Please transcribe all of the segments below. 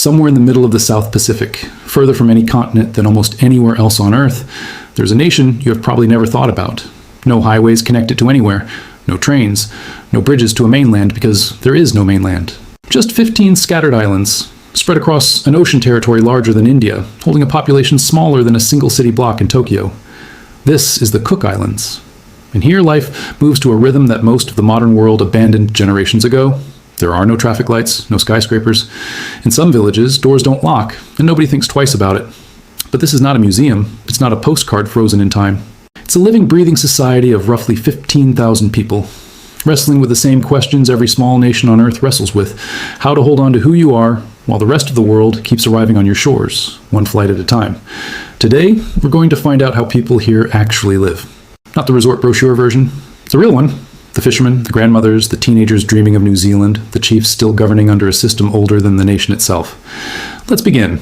Somewhere in the middle of the South Pacific, further from any continent than almost anywhere else on Earth, there's a nation you have probably never thought about. No highways connect it to anywhere, no trains, no bridges to a mainland because there is no mainland. Just 15 scattered islands, spread across an ocean territory larger than India, holding a population smaller than a single city block in Tokyo. This is the Cook Islands. And here life moves to a rhythm that most of the modern world abandoned generations ago. There are no traffic lights, no skyscrapers. In some villages, doors don't lock, and nobody thinks twice about it. But this is not a museum. It's not a postcard frozen in time. It's a living, breathing society of roughly 15,000 people, wrestling with the same questions every small nation on Earth wrestles with: how to hold on to who you are while the rest of the world keeps arriving on your shores, one flight at a time. Today, we're going to find out how people here actually live. Not the resort brochure version, the real one. The fishermen, the grandmothers, the teenagers dreaming of New Zealand, the chiefs still governing under a system older than the nation itself. Let's begin.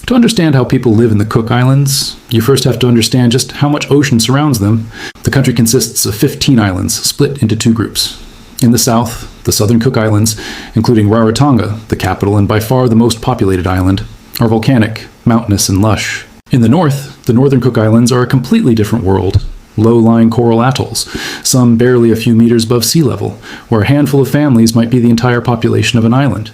To understand how people live in the Cook Islands, you first have to understand just how much ocean surrounds them. The country consists of 15 islands, split into two groups. In the south, the southern Cook Islands, including Rarotonga, the capital and by far the most populated island, are volcanic, mountainous, and lush. In the north, the northern Cook Islands are a completely different world. Low-lying coral atolls, some barely a few meters above sea level, where a handful of families might be the entire population of an island.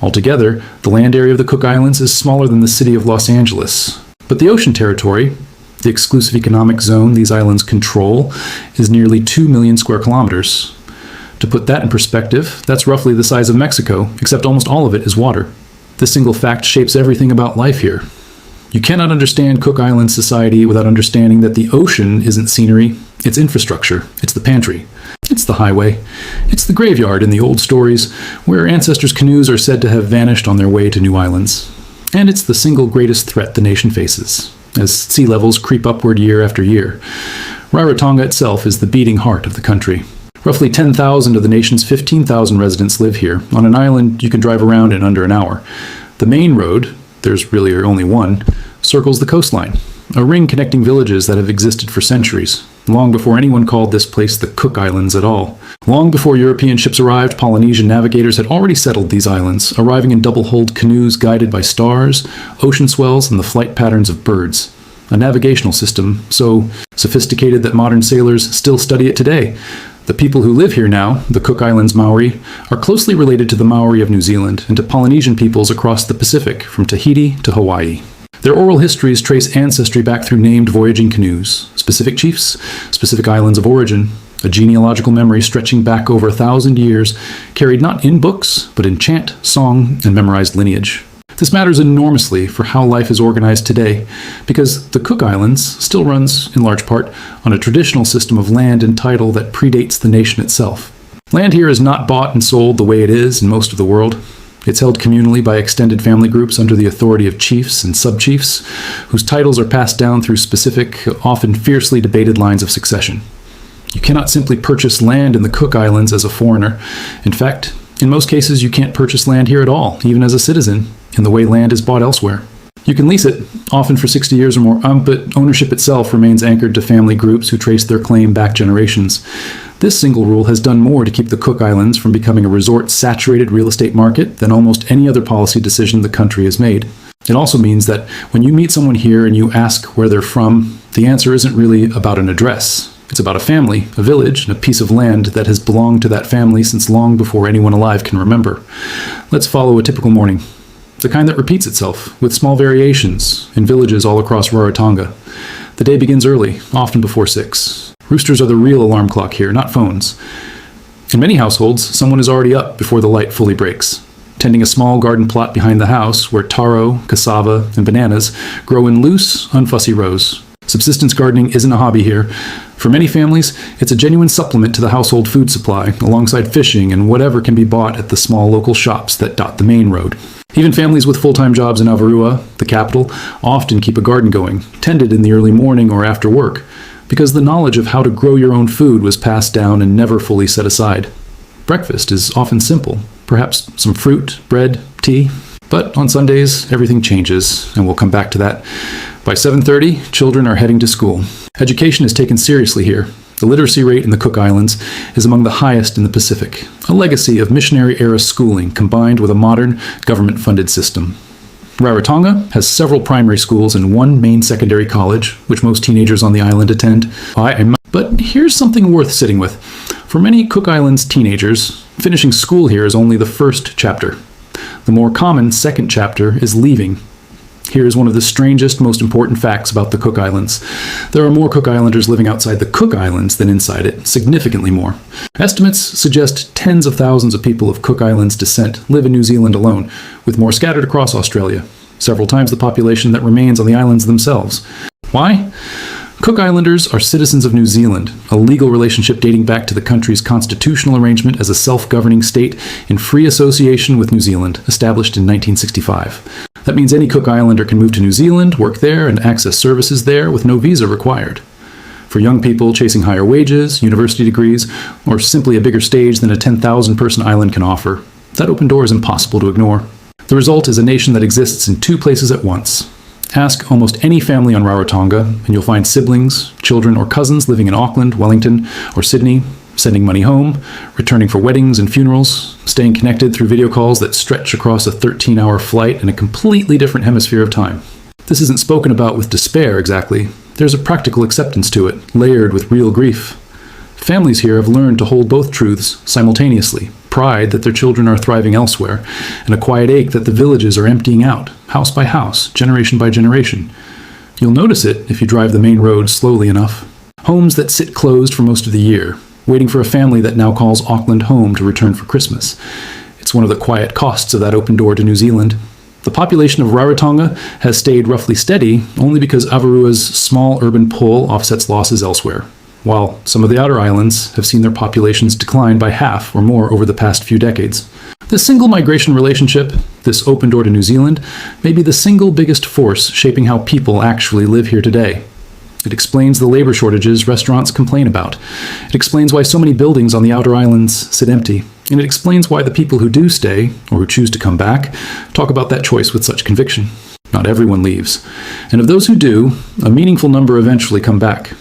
Altogether, the land area of the Cook Islands is smaller than the city of Los Angeles. But the ocean territory, the exclusive economic zone these islands control, is nearly 2 million square kilometers. To put that in perspective, that's roughly the size of Mexico, except almost all of it is water. This single fact shapes everything about life here. You cannot understand Cook Island society without understanding that the ocean isn't scenery, it's infrastructure, it's the pantry, it's the highway, it's the graveyard in the old stories where ancestors' canoes are said to have vanished on their way to new islands. And it's the single greatest threat the nation faces, as sea levels creep upward year after year. Rarotonga itself is the beating heart of the country. Roughly 10,000 of the nation's 15,000 residents live here, on an island you can drive around in under an hour. The main road, there's really only one, circles the coastline, a ring connecting villages that have existed for centuries, long before anyone called this place the Cook Islands at all. Long before European ships arrived, Polynesian navigators had already settled these islands, arriving in double-hulled canoes guided by stars, ocean swells, and the flight patterns of birds. A navigational system so sophisticated that modern sailors still study it today. The people who live here now, the Cook Islands Maori, are closely related to the Maori of New Zealand and to Polynesian peoples across the Pacific, from Tahiti to Hawaii. Their oral histories trace ancestry back through named voyaging canoes, specific chiefs, specific islands of origin, a genealogical memory stretching back over 1,000 years, carried not in books, but in chant, song, and memorized lineage. This matters enormously for how life is organized today, because the Cook Islands still runs, in large part, on a traditional system of land and title that predates the nation itself. Land here is not bought and sold the way it is in most of the world. It's held communally by extended family groups under the authority of chiefs and sub-chiefs, whose titles are passed down through specific, often fiercely debated lines of succession. You cannot simply purchase land in the Cook Islands as a foreigner. In fact, in most cases, you can't purchase land here at all, even as a citizen, in the way land is bought elsewhere. You can lease it, often for 60 years or more, but ownership itself remains anchored to family groups who trace their claim back generations. This single rule has done more to keep the Cook Islands from becoming a resort-saturated real estate market than almost any other policy decision the country has made. It also means that when you meet someone here and you ask where they're from, the answer isn't really about an address. It's about a family, a village, and a piece of land that has belonged to that family since long before anyone alive can remember. Let's follow a typical morning. The kind that repeats itself, with small variations, in villages all across Rarotonga. The day begins early, often before 6. Roosters are the real alarm clock here, not phones. In many households, someone is already up before the light fully breaks, tending a small garden plot behind the house where taro, cassava, and bananas grow in loose, unfussy rows. Subsistence gardening isn't a hobby here. For many families, it's a genuine supplement to the household food supply, alongside fishing and whatever can be bought at the small local shops that dot the main road. Even families with full-time jobs in Avarua, the capital, often keep a garden going, tended in the early morning or after work, because the knowledge of how to grow your own food was passed down and never fully set aside. Breakfast is often simple, perhaps some fruit, bread, tea. But on Sundays, everything changes, and we'll come back to that. By 7:30, children are heading to school. Education is taken seriously here, The literacy rate in the Cook Islands is among the highest in the Pacific, a legacy of missionary-era schooling combined with a modern, government-funded system. Rarotonga has several primary schools and one main secondary college, which most teenagers on the island attend. But here's something worth sitting with. For many Cook Islands teenagers, finishing school here is only the first chapter. The more common second chapter is leaving. Here is one of the strangest, most important facts about the Cook Islands. There are more Cook Islanders living outside the Cook Islands than inside it, significantly more. Estimates suggest tens of thousands of people of Cook Islands descent live in New Zealand alone, with more scattered across Australia, several times the population that remains on the islands themselves. Why? Cook Islanders are citizens of New Zealand, a legal relationship dating back to the country's constitutional arrangement as a self-governing state in free association with New Zealand, established in 1965. That means any Cook Islander can move to New Zealand, work there, and access services there with no visa required. For young people chasing higher wages, university degrees, or simply a bigger stage than a 10,000-person island can offer, that open door is impossible to ignore. The result is a nation that exists in two places at once. Ask almost any family on Rarotonga, and you'll find siblings, children, or cousins living in Auckland, Wellington, or Sydney, sending money home, returning for weddings and funerals, staying connected through video calls that stretch across a 13-hour flight in a completely different hemisphere of time. This isn't spoken about with despair exactly. There's a practical acceptance to it, layered with real grief. Families here have learned to hold both truths simultaneously: pride that their children are thriving elsewhere, and a quiet ache that the villages are emptying out, house by house, generation by generation. You'll notice it if you drive the main road slowly enough. Homes that sit closed for most of the year, waiting for a family that now calls Auckland home to return for Christmas. It's one of the quiet costs of that open door to New Zealand. The population of Rarotonga has stayed roughly steady only because Avarua's small urban pull offsets losses elsewhere, while some of the outer islands have seen their populations decline by half or more over the past few decades. This single migration relationship, this open door to New Zealand, may be the single biggest force shaping how people actually live here today. It explains the labor shortages restaurants complain about. It explains why so many buildings on the outer islands sit empty. And it explains why the people who do stay, or who choose to come back, talk about that choice with such conviction. Not everyone leaves. And of those who do, a meaningful number eventually come back.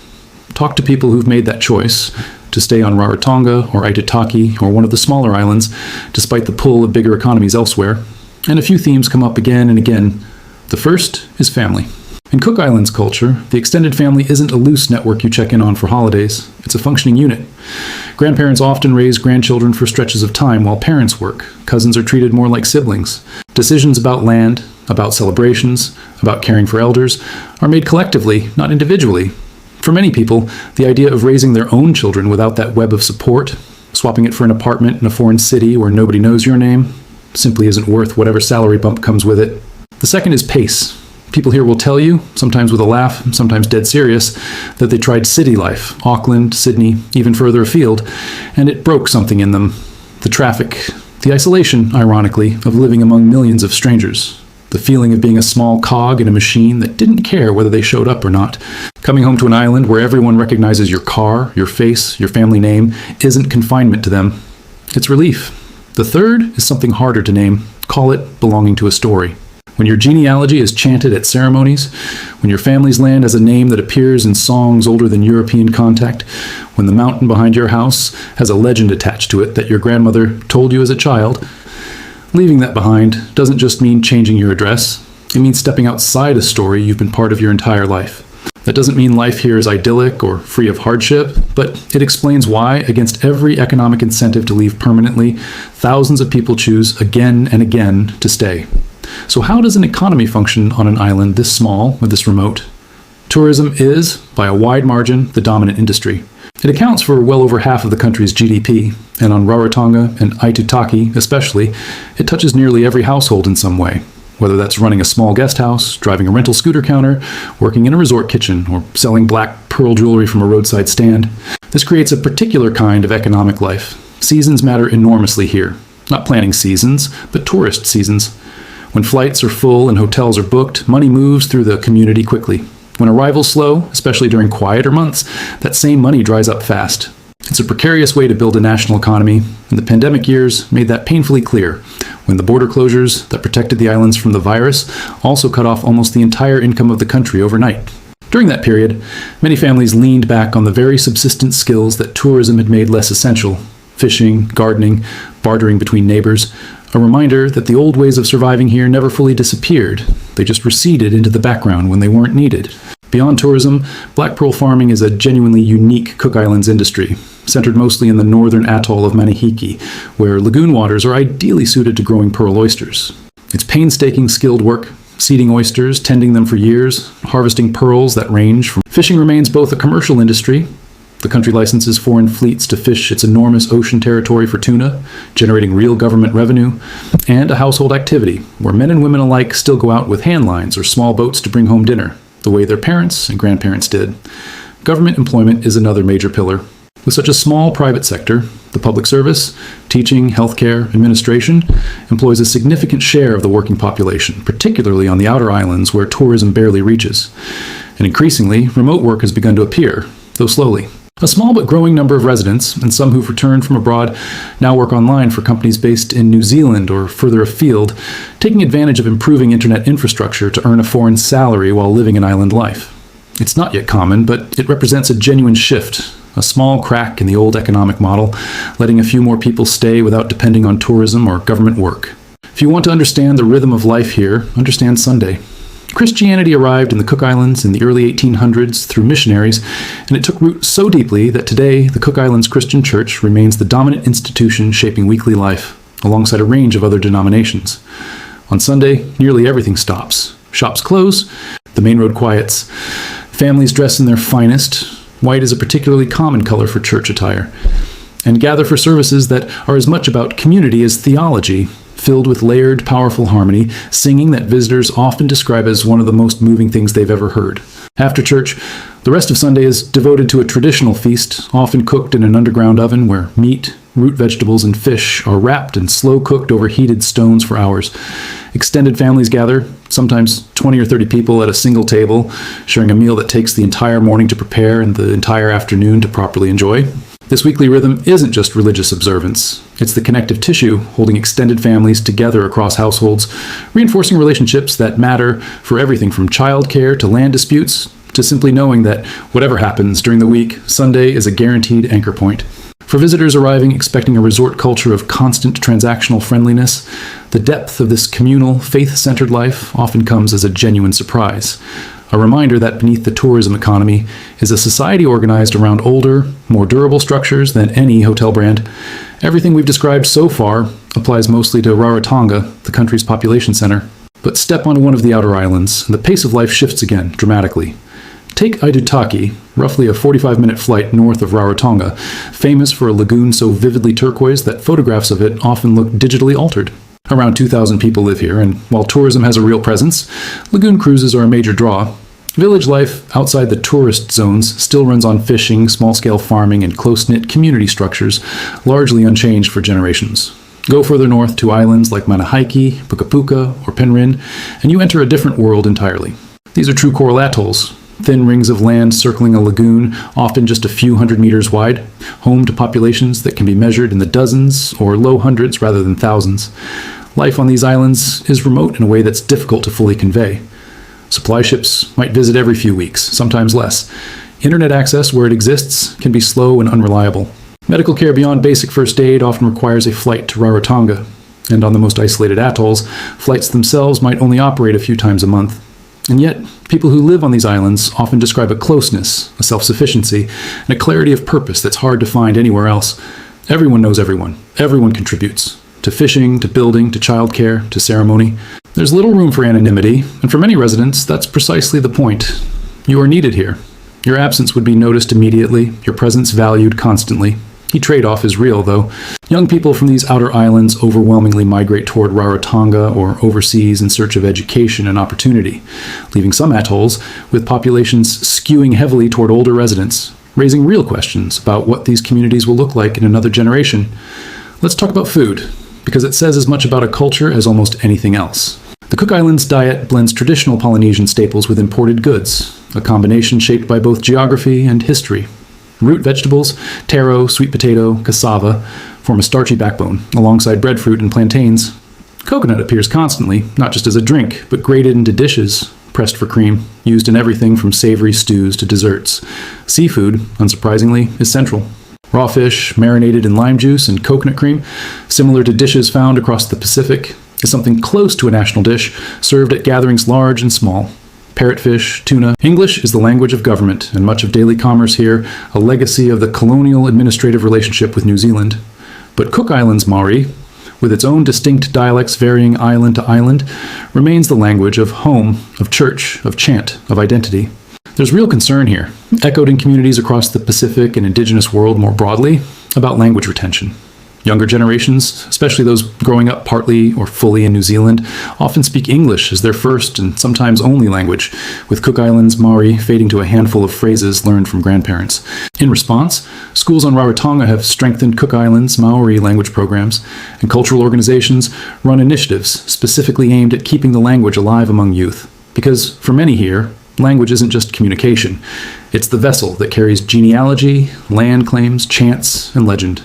Talk to people who've made that choice to stay on Rarotonga or Aitutaki or one of the smaller islands, despite the pull of bigger economies elsewhere. And a few themes come up again and again. The first is family. In Cook Islands culture, the extended family isn't a loose network you check in on for holidays. It's a functioning unit. Grandparents often raise grandchildren for stretches of time while parents work. Cousins are treated more like siblings. Decisions about land, about celebrations, about caring for elders are made collectively, not individually. For many people, the idea of raising their own children without that web of support, swapping it for an apartment in a foreign city where nobody knows your name, simply isn't worth whatever salary bump comes with it. The second is pace. People here will tell you, sometimes with a laugh, sometimes dead serious, that they tried city life, Auckland, Sydney, even further afield, and it broke something in them. The traffic, the isolation, ironically, of living among millions of strangers. The feeling of being a small cog in a machine that didn't care whether they showed up or not. Coming home to an island where everyone recognizes your car, your face, your family name, isn't confinement to them. It's relief. The third is something harder to name. Call it belonging to a story. When your genealogy is chanted at ceremonies, when your family's land has a name that appears in songs older than European contact, when the mountain behind your house has a legend attached to it that your grandmother told you as a child, leaving that behind doesn't just mean changing your address. It means stepping outside a story you've been part of your entire life. That doesn't mean life here is idyllic or free of hardship, but it explains why, against every economic incentive to leave permanently, thousands of people choose again and again to stay. So how does an economy function on an island this small or this remote? Tourism is, by a wide margin, the dominant industry. It accounts for well over half of the country's GDP, and on Rarotonga and Aitutaki especially, it touches nearly every household in some way, whether that's running a small guest house, driving a rental scooter counter, working in a resort kitchen, or selling black pearl jewelry from a roadside stand. This creates a particular kind of economic life. Seasons matter enormously here. Not planning seasons, but tourist seasons. When flights are full and hotels are booked, money moves through the community quickly. When arrivals slow, especially during quieter months, that same money dries up fast. It's a precarious way to build a national economy, and the pandemic years made that painfully clear, when the border closures that protected the islands from the virus also cut off almost the entire income of the country overnight. During that period, many families leaned back on the very subsistence skills that tourism had made less essential: fishing, gardening, bartering between neighbors, a reminder that the old ways of surviving here never fully disappeared. They just receded into the background when they weren't needed. Beyond tourism, black pearl farming is a genuinely unique Cook Islands industry, centered mostly in the northern atoll of Manihiki, where lagoon waters are ideally suited to growing pearl oysters. It's painstaking, skilled work, seeding oysters, tending them for years, harvesting pearls that range from... Fishing remains both a commercial industry. The country licenses foreign fleets to fish its enormous ocean territory for tuna, generating real government revenue, and a household activity where men and women alike still go out with hand lines or small boats to bring home dinner, the way their parents and grandparents did. Government employment is another major pillar. With such a small private sector, the public service, teaching, healthcare, administration, employs a significant share of the working population, particularly on the outer islands where tourism barely reaches. And increasingly, remote work has begun to appear, though slowly. A small but growing number of residents, and some who've returned from abroad, now work online for companies based in New Zealand or further afield, taking advantage of improving internet infrastructure to earn a foreign salary while living an island life. It's not yet common, but it represents a genuine shift, a small crack in the old economic model, letting a few more people stay without depending on tourism or government work. If you want to understand the rhythm of life here, understand Sunday. Christianity arrived in the Cook Islands in the early 1800s through missionaries, and it took root so deeply that today the Cook Islands Christian Church remains the dominant institution shaping weekly life, alongside a range of other denominations. On Sunday, nearly everything stops. Shops close, the main road quiets. Families dress in their finest. White is a particularly common color for church attire, and gather for services that are as much about community as theology, filled with layered, powerful harmony, singing that visitors often describe as one of the most moving things they've ever heard. After church, the rest of Sunday is devoted to a traditional feast, often cooked in an underground oven where meat, root vegetables, and fish are wrapped and slow-cooked over heated stones for hours. Extended families gather, sometimes 20 or 30 people at a single table, sharing a meal that takes the entire morning to prepare and the entire afternoon to properly enjoy. This weekly rhythm isn't just religious observance. It's the connective tissue holding extended families together across households, reinforcing relationships that matter for everything from childcare to land disputes, to simply knowing that whatever happens during the week, Sunday is a guaranteed anchor point. For visitors arriving expecting a resort culture of constant transactional friendliness, the depth of this communal, faith-centered life often comes as a genuine surprise. A reminder that beneath the tourism economy is a society organized around older, more durable structures than any hotel brand. Everything we've described so far applies mostly to Rarotonga, the country's population center. But step onto one of the outer islands, and the pace of life shifts again, dramatically. Take Aitutaki, roughly a 45-minute flight north of Rarotonga, famous for a lagoon so vividly turquoise that photographs of it often look digitally altered. Around 2,000 people live here, and while tourism has a real presence, lagoon cruises are a major draw. Village life outside the tourist zones still runs on fishing, small-scale farming, and close-knit community structures, largely unchanged for generations. Go further north to islands like Manihiki, Puka Puka, or Penrhyn, and you enter a different world entirely. These are true coral atolls, thin rings of land circling a lagoon, often just a few hundred meters wide, home to populations that can be measured in the dozens or low hundreds rather than thousands. Life on these islands is remote in a way that's difficult to fully convey. Supply ships might visit every few weeks, sometimes less. Internet access, where it exists, can be slow and unreliable. Medical care beyond basic first aid often requires a flight to Rarotonga, and on the most isolated atolls, flights themselves might only operate a few times a month. And yet, people who live on these islands often describe a closeness, a self-sufficiency, and a clarity of purpose that's hard to find anywhere else. Everyone knows everyone. Everyone contributes. To fishing, to building, to childcare, to ceremony. There's little room for anonymity, and for many residents, that's precisely the point. You are needed here. Your absence would be noticed immediately, your presence valued constantly. The trade-off is real, though. Young people from these outer islands overwhelmingly migrate toward Rarotonga or overseas in search of education and opportunity, leaving some atolls with populations skewing heavily toward older residents, raising real questions about what these communities will look like in another generation. Let's talk about food, because it says as much about a culture as almost anything else. The Cook Islands diet blends traditional Polynesian staples with imported goods, a combination shaped by both geography and history. Root vegetables, taro, sweet potato, cassava, form a starchy backbone, alongside breadfruit and plantains. Coconut appears constantly, not just as a drink, but grated into dishes, pressed for cream, used in everything from savory stews to desserts. Seafood, unsurprisingly, is central. Raw fish, marinated in lime juice and coconut cream, similar to dishes found across the Pacific, is something close to a national dish, served at gatherings large and small. Parrotfish, tuna. English is the language of government, and much of daily commerce here, a legacy of the colonial administrative relationship with New Zealand. But Cook Islands Maori, with its own distinct dialects varying island to island, remains the language of home, of church, of chant, of identity. There's real concern here, echoed in communities across the Pacific and indigenous world more broadly, about language retention. Younger generations, especially those growing up partly or fully in New Zealand, often speak English as their first and sometimes only language, with Cook Islands Maori fading to a handful of phrases learned from grandparents. In response, schools on Rarotonga have strengthened Cook Islands Maori language programs, and cultural organizations run initiatives specifically aimed at keeping the language alive among youth. Because for many here, language isn't just communication. It's the vessel that carries genealogy, land claims, chants, and legend.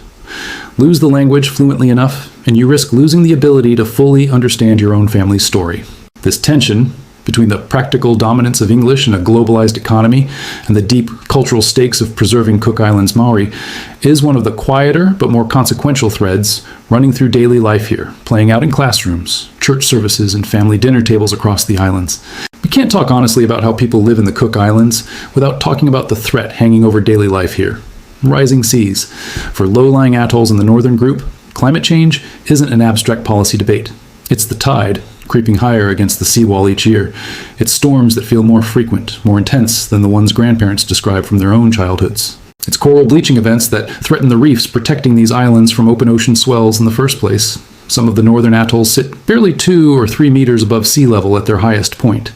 Lose the language fluently enough, and you risk losing the ability to fully understand your own family's story. This tension between the practical dominance of English in a globalized economy and the deep cultural stakes of preserving Cook Islands Maori is one of the quieter but more consequential threads running through daily life here, playing out in classrooms, church services, and family dinner tables across the islands. We can't talk honestly about how people live in the Cook Islands without talking about the threat hanging over daily life here. Rising seas. For low-lying atolls in the northern group, climate change isn't an abstract policy debate. It's the tide, creeping higher against the seawall each year. It's storms that feel more frequent, more intense than the ones grandparents describe from their own childhoods. It's coral bleaching events that threaten the reefs protecting these islands from open ocean swells in the first place. Some of the northern atolls sit barely 2 or 3 meters above sea level at their highest point.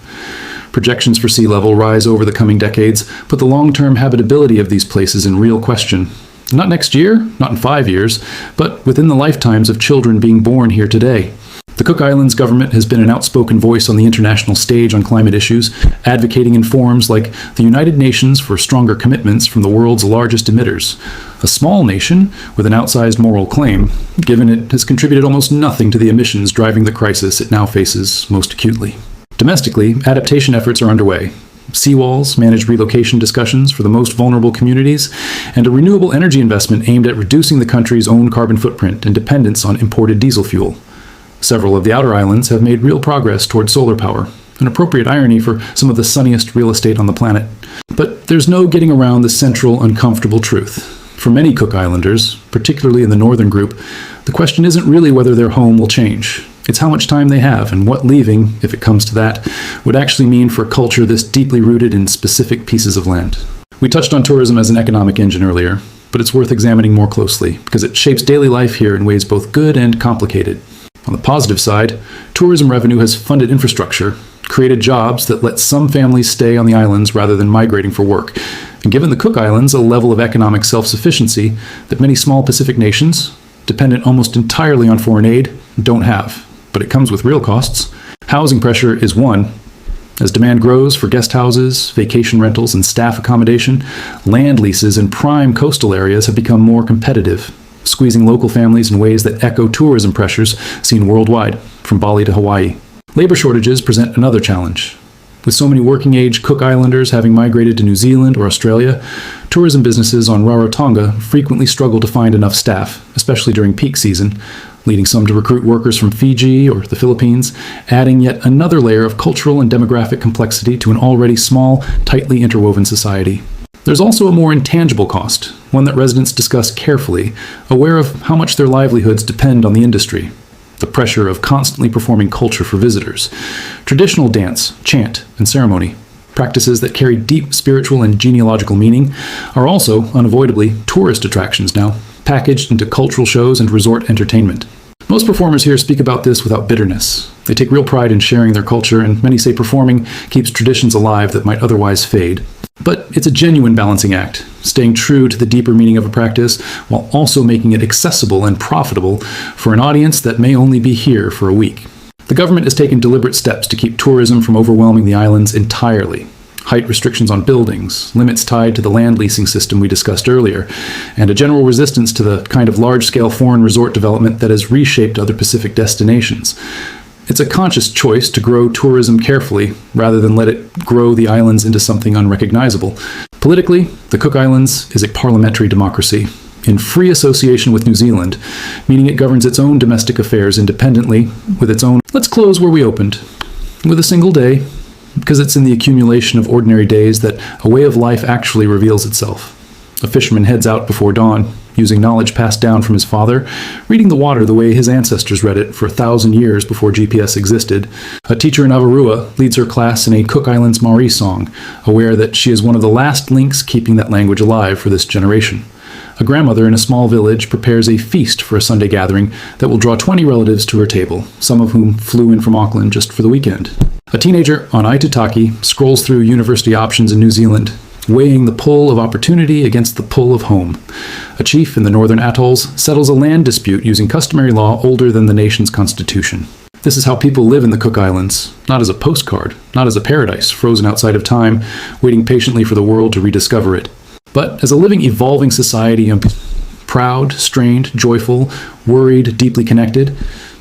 Projections for sea level rise over the coming decades, put the long-term habitability of these places in real question. Not next year, not in 5 years, but within the lifetimes of children being born here today. The Cook Islands government has been an outspoken voice on the international stage on climate issues, advocating in forums like the United Nations for stronger commitments from the world's largest emitters. A small nation with an outsized moral claim, given it has contributed almost nothing to the emissions driving the crisis it now faces most acutely. Domestically, adaptation efforts are underway. Seawalls, managed relocation discussions for the most vulnerable communities, and a renewable energy investment aimed at reducing the country's own carbon footprint and dependence on imported diesel fuel. Several of the outer islands have made real progress toward solar power, an appropriate irony for some of the sunniest real estate on the planet. But there's no getting around the central, uncomfortable truth. For many Cook Islanders, particularly in the northern group, the question isn't really whether their home will change. It's how much time they have and what leaving, if it comes to that, would actually mean for a culture this deeply rooted in specific pieces of land. We touched on tourism as an economic engine earlier, but it's worth examining more closely because it shapes daily life here in ways both good and complicated. On the positive side, tourism revenue has funded infrastructure, created jobs that let some families stay on the islands rather than migrating for work, and given the Cook Islands a level of economic self-sufficiency that many small Pacific nations, dependent almost entirely on foreign aid, don't have. But it comes with real costs. Housing pressure is one. As demand grows for guest houses, vacation rentals, and staff accommodation, land leases in prime coastal areas have become more competitive, squeezing local families in ways that echo tourism pressures seen worldwide, from Bali to Hawaii. Labor shortages present another challenge. With so many working-age Cook Islanders having migrated to New Zealand or Australia, tourism businesses on Rarotonga frequently struggle to find enough staff, especially during peak season, leading some to recruit workers from Fiji or the Philippines, adding yet another layer of cultural and demographic complexity to an already small, tightly interwoven society. There's also a more intangible cost, one that residents discuss carefully, aware of how much their livelihoods depend on the industry. The pressure of constantly performing culture for visitors. Traditional dance, chant, and ceremony, practices that carry deep spiritual and genealogical meaning, are also, unavoidably, tourist attractions now, packaged into cultural shows and resort entertainment. Most performers here speak about this without bitterness. They take real pride in sharing their culture, and many say performing keeps traditions alive that might otherwise fade. But it's a genuine balancing act, staying true to the deeper meaning of a practice while also making it accessible and profitable for an audience that may only be here for a week. The government has taken deliberate steps to keep tourism from overwhelming the islands entirely. Height restrictions on buildings, limits tied to the land leasing system we discussed earlier, and a general resistance to the kind of large-scale foreign resort development that has reshaped other Pacific destinations. It's a conscious choice to grow tourism carefully rather than let it grow the islands into something unrecognizable. Politically, the Cook Islands is a parliamentary democracy in free association with New Zealand, meaning it governs its own domestic affairs independently with its own. Let's close where we opened, with a single day, because it's in the accumulation of ordinary days that a way of life actually reveals itself. A fisherman heads out before dawn, using knowledge passed down from his father, reading the water the way his ancestors read it for 1,000 years before GPS existed. A teacher in Avarua leads her class in a Cook Islands Maori song, aware that she is one of the last links keeping that language alive for this generation. A grandmother in a small village prepares a feast for a Sunday gathering that will draw 20 relatives to her table, some of whom flew in from Auckland just for the weekend. A teenager on Aitutaki scrolls through university options in New Zealand, weighing the pull of opportunity against the pull of home. A chief in the northern atolls settles a land dispute using customary law older than the nation's constitution. This is how people live in the Cook Islands, not as a postcard, not as a paradise frozen outside of time, waiting patiently for the world to rediscover it, but as a living, evolving society, proud, strained, joyful, worried, deeply connected,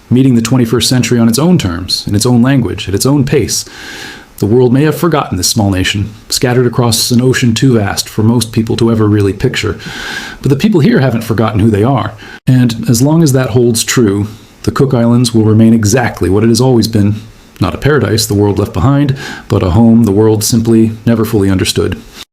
meeting the 21st century on its own terms, in its own language, at its own pace. The world may have forgotten this small nation, scattered across an ocean too vast for most people to ever really picture. But the people here haven't forgotten who they are. And as long as that holds true, the Cook Islands will remain exactly what it has always been. Not a paradise the world left behind, but a home the world simply never fully understood.